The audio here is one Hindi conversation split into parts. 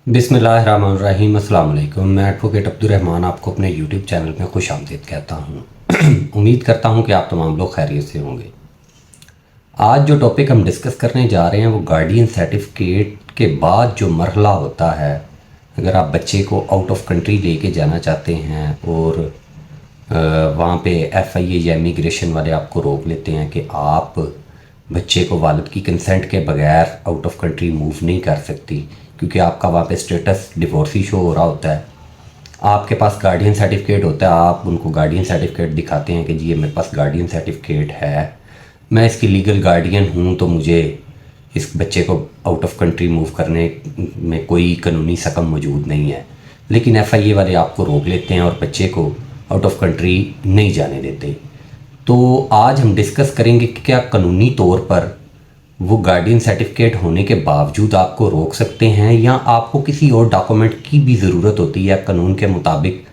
बिस्मिल्लाहिर्रहमानिर्रहीम। अस्सलाम वालेकुम। मैं एडवोकेट अब्दुर्रहमान आपको अपने यूट्यूब चैनल में खुश आमदीद कहता हूँ। उम्मीद करता हूँ कि आप तमाम लोग खैरियत से होंगे। आज जो टॉपिक हम डिस्कस करने जा रहे हैं वो गार्डियन सर्टिफिकेट के बाद जो मरहला होता है, अगर आप बच्चे को आउट ऑफ कंट्री लेके जाना चाहते हैं और वहाँ पे FIA या इमिग्रेशन वाले आपको रोक लेते हैं कि आप बच्चे को वालिद की कंसेंट के बगैर आउट ऑफ कंट्री मूव नहीं कर सकती, क्योंकि आपका वहाँ पे स्टेटस डिवोर्सी शो हो रहा होता है। आपके पास गार्डियन सर्टिफिकेट होता है, आप उनको गार्डियन सर्टिफिकेट दिखाते हैं कि जी ये मेरे पास गार्डियन सर्टिफिकेट है, मैं इसकी लीगल गार्डियन हूँ, तो मुझे इस बच्चे को आउट ऑफ कंट्री मूव करने में कोई कानूनी सकम मौजूद नहीं है। लेकिन FIA वाले आपको रोक लेते हैं और बच्चे को आउट ऑफ कंट्री नहीं जाने देते। तो आज हम डिस्कस करेंगे कि क्या कानूनी तौर पर वो गार्डियन सर्टिफिकेट होने के बावजूद आपको रोक सकते हैं, या आपको किसी और डॉक्यूमेंट की भी ज़रूरत होती है कानून के मुताबिक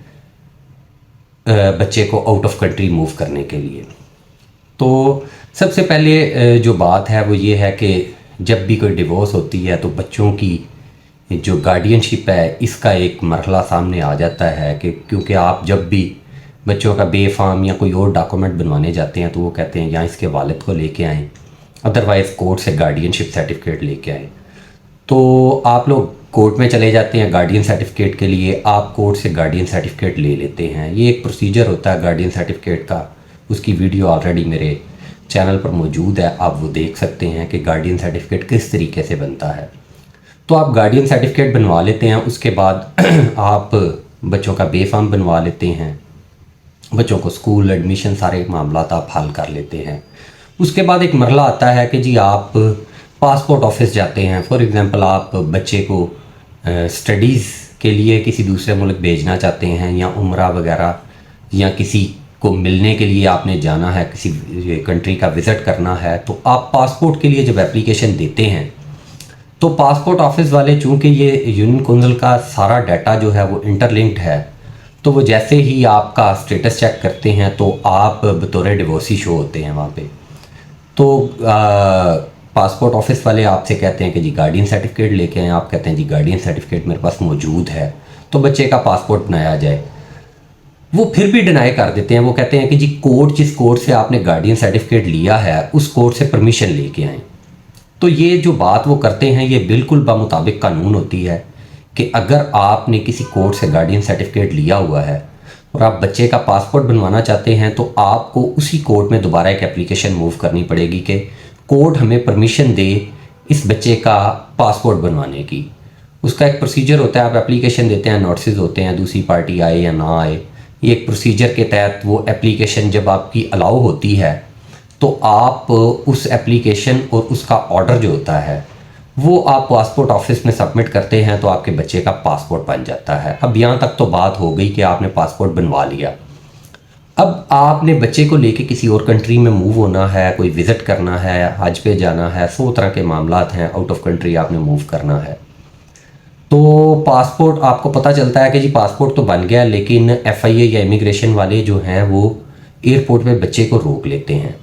बच्चे को आउट ऑफ कंट्री मूव करने के लिए। तो सबसे पहले जो बात है वो ये है कि जब भी कोई डिवोर्स होती है तो बच्चों की जो गार्डियनशिप है इसका एक मरहला सामने आ जाता है कि क्योंकि आप जब भी बच्चों का बेफाम या कोई और डॉक्यूमेंट बनवाने जाते हैं तो वो कहते हैं या इसके वालिद को लेके आएँ, अदरवाइज़ कोर्ट से गार्डियनशिप सर्टिफिकेट लेके आएँ। तो आप लोग कोर्ट में चले जाते हैं गार्डियन सर्टिफिकेट के लिए, आप कोर्ट से गार्डियन सर्टिफिकेट ले लेते हैं। ये एक प्रोसीजर होता है गार्डियन सर्टिफिकेट का, उसकी वीडियो ऑलरेडी मेरे चैनल पर मौजूद है, आप वो देख सकते हैं कि गार्डियन सर्टिफिकेट किस तरीके से बनता है। तो आप गार्डियन सर्टिफिकेट बनवा लेते हैं, उसके बाद आप बच्चों का बेफाम बनवा लेते हैं, बच्चों को स्कूल एडमिशन सारे मामला आप हल कर लेते हैं। उसके बाद एक मरला आता है कि जी आप पासपोर्ट ऑफिस जाते हैं। फॉर एग्ज़ाम्पल आप बच्चे को स्टडीज़ के लिए किसी दूसरे मुल्क भेजना चाहते हैं, या उम्रा वगैरह, या किसी को मिलने के लिए आपने जाना है, किसी कंट्री का विज़िट करना है, तो आप पासपोर्ट के लिए जब एप्लीकेशन देते हैं तो पासपोर्ट ऑफिस वाले, चूँकि ये यूनियन काउंसिल का सारा डाटा जो है वो इंटरलिंक्ड है, तो वो जैसे ही आपका स्टेटस चेक करते हैं तो आप बतौर डिवोर्सी शो होते हैं वहाँ पे। तो पासपोर्ट ऑफिस वाले आपसे कहते हैं कि जी गार्डियन सर्टिफिकेट लेके आएँ, आप कहते हैं जी गार्डियन सर्टिफिकेट मेरे पास मौजूद है, तो बच्चे का पासपोर्ट बनाया जाए। वो फिर भी डिनाई कर देते हैं, वो कहते हैं कि जी कोर्ट, जिस कोर्ट से आपने गार्डियन सर्टिफिकेट लिया है उस कोर्ट से परमिशन लेके आएँ। तो ये जो बात वो करते हैं ये बिल्कुल बामुताबिक कानून होती है कि अगर आपने किसी कोर्ट से गार्डियन सर्टिफिकेट लिया हुआ है और आप बच्चे का पासपोर्ट बनवाना चाहते हैं तो आपको उसी कोर्ट में दोबारा एक एप्लीकेशन मूव करनी पड़ेगी कि कोर्ट हमें परमिशन दे इस बच्चे का पासपोर्ट बनवाने की। उसका एक प्रोसीजर होता है, आप एप्लीकेशन देते हैं, नोटिस होते हैं, दूसरी पार्टी आए या ना आए, ये एक प्रोसीजर के तहत वो एप्लीकेशन जब आपकी अलाउ होती है तो आप उस एप्लीकेशन और उसका ऑर्डर जो होता है वो आप पासपोर्ट ऑफिस में सबमिट करते हैं, तो आपके बच्चे का पासपोर्ट बन जाता है। अब यहाँ तक तो बात हो गई कि आपने पासपोर्ट बनवा लिया। अब आपने बच्चे को लेके किसी और कंट्री में मूव होना है, कोई विज़िट करना है, हज पे जाना है, 100 तरह के मामलात हैं, आउट ऑफ कंट्री आपने मूव करना है। तो पासपोर्ट आपको पता चलता है कि जी पासपोर्ट तो बन गया, लेकिन FIA या इमिग्रेशन वाले जो हैं वो एयरपोर्ट पे बच्चे को रोक लेते हैं।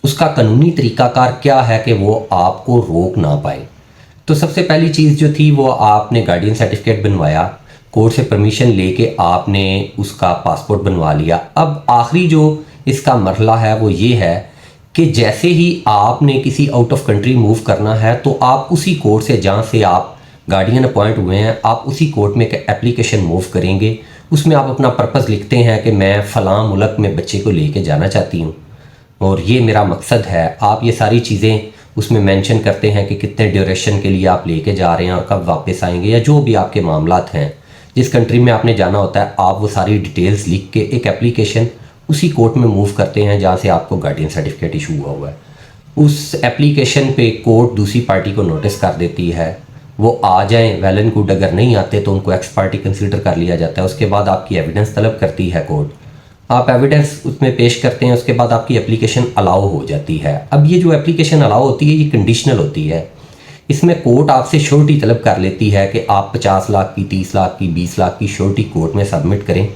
उसका कानूनी तरीकाकार क्या है कि वो आपको रोक ना पाए। तो सबसे पहली चीज़ जो थी वो आपने गार्डियन सर्टिफिकेट बनवाया, कोर्ट से परमिशन लेके आपने उसका पासपोर्ट बनवा लिया। अब आखिरी जो इसका मरहला है वो ये है कि जैसे ही आपने किसी आउट ऑफ कंट्री मूव करना है तो आप उसी कोर्ट से, जहाँ से आप गार्डियन अपॉइंट हुए हैं, आप उसी कोर्ट में एक एप्लीकेशन मूव करेंगे। उसमें आप अपना पर्पज़ लिखते हैं कि मैं फ़लाँ मुल्क में बच्चे को लेके जाना चाहती हूँ और ये मेरा मकसद है। आप ये सारी चीज़ें उसमें मेंशन करते हैं कि कितने ड्यूरेशन के लिए आप लेके जा रहे हैं और कब वापस आएंगे, या जो भी आपके मामलात हैं, जिस कंट्री में आपने जाना होता है, आप वो सारी डिटेल्स लिख के एक एप्लीकेशन उसी कोर्ट में मूव करते हैं जहाँ से आपको गार्डियन सर्टिफिकेट इशू हुआ हुआ है। उस एप्लीकेशन पे कोर्ट दूसरी पार्टी को नोटिस कर देती है, वो आ जाएँ, वेल एंड गुड, अगर नहीं आते तो उनको एक्स पार्टी कंसिडर कर लिया जाता है। उसके बाद आपकी एविडेंस तलब करती है कोर्ट, आप एविडेंस उसमें पेश करते हैं, उसके बाद आपकी एप्लीकेशन अलाउ हो जाती है। अब ये जो एप्लीकेशन अलाउ होती है ये कंडीशनल होती है, इसमें कोर्ट आपसे श्योरिटी तलब कर लेती है कि आप 50 लाख की, 30 लाख की, 20 लाख की श्योरिटी कोर्ट में सबमिट करें,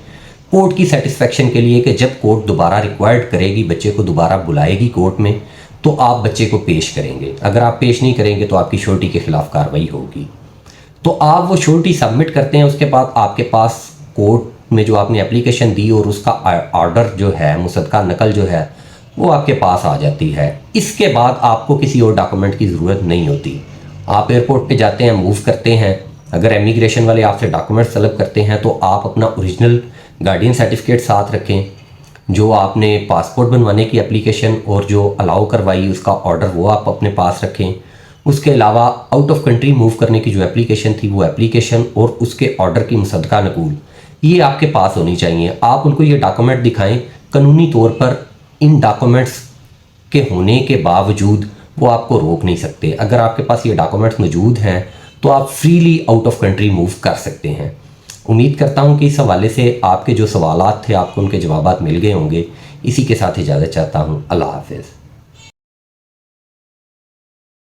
कोर्ट की सेटिस्फेक्शन के लिए कि जब कोर्ट दोबारा रिक्वायर्ड करेगी, बच्चे को दोबारा बुलाएगी कोर्ट में, तो आप बच्चे को पेश करेंगे। अगर आप पेश नहीं करेंगे तो आपकी श्योरिटी के खिलाफ कार्रवाई होगी। तो आप वो श्योरिटी सबमिट करते हैं, उसके बाद आपके पास कोर्ट में जो आपने एप्लीकेशन दी और उसका ऑर्डर जो है, मुसद्दका नकल जो है, वो आपके पास आ जाती है। इसके बाद आपको किसी और डॉक्यूमेंट की ज़रूरत नहीं होती। आप एयरपोर्ट पे जाते हैं, मूव करते हैं, अगर इमिग्रेशन वाले आपसे डॉक्यूमेंट्स तलब करते हैं तो आप अपना ओरिजिनल गार्डियन सर्टिफिकेट साथ रखें, जो आपने पासपोर्ट बनवाने की एप्लीकेशन और जो अलाउ करवाई उसका ऑर्डर वो आप अपने पास रखें। उसके अलावा आउट ऑफ कंट्री मूव करने की जो एप्लीकेशन थी वो एप्लीकेशन और उसके ऑर्डर की मुसद्दका नकूल ये आपके पास होनी चाहिए। आप उनको ये डॉक्यूमेंट दिखाएं, कानूनी तौर पर इन डॉक्यूमेंट्स के होने के बावजूद वो आपको रोक नहीं सकते। अगर आपके पास ये डॉक्यूमेंट्स मौजूद हैं तो आप freely out of country move कर सकते हैं। उम्मीद करता हूँ कि इस हवाले से आपके जो सवालात थे आपको उनके जवाबात मिल गए होंगे। इसी के साथ इजाज़त चाहता हूँ। अल्लाह हाफ़िज़।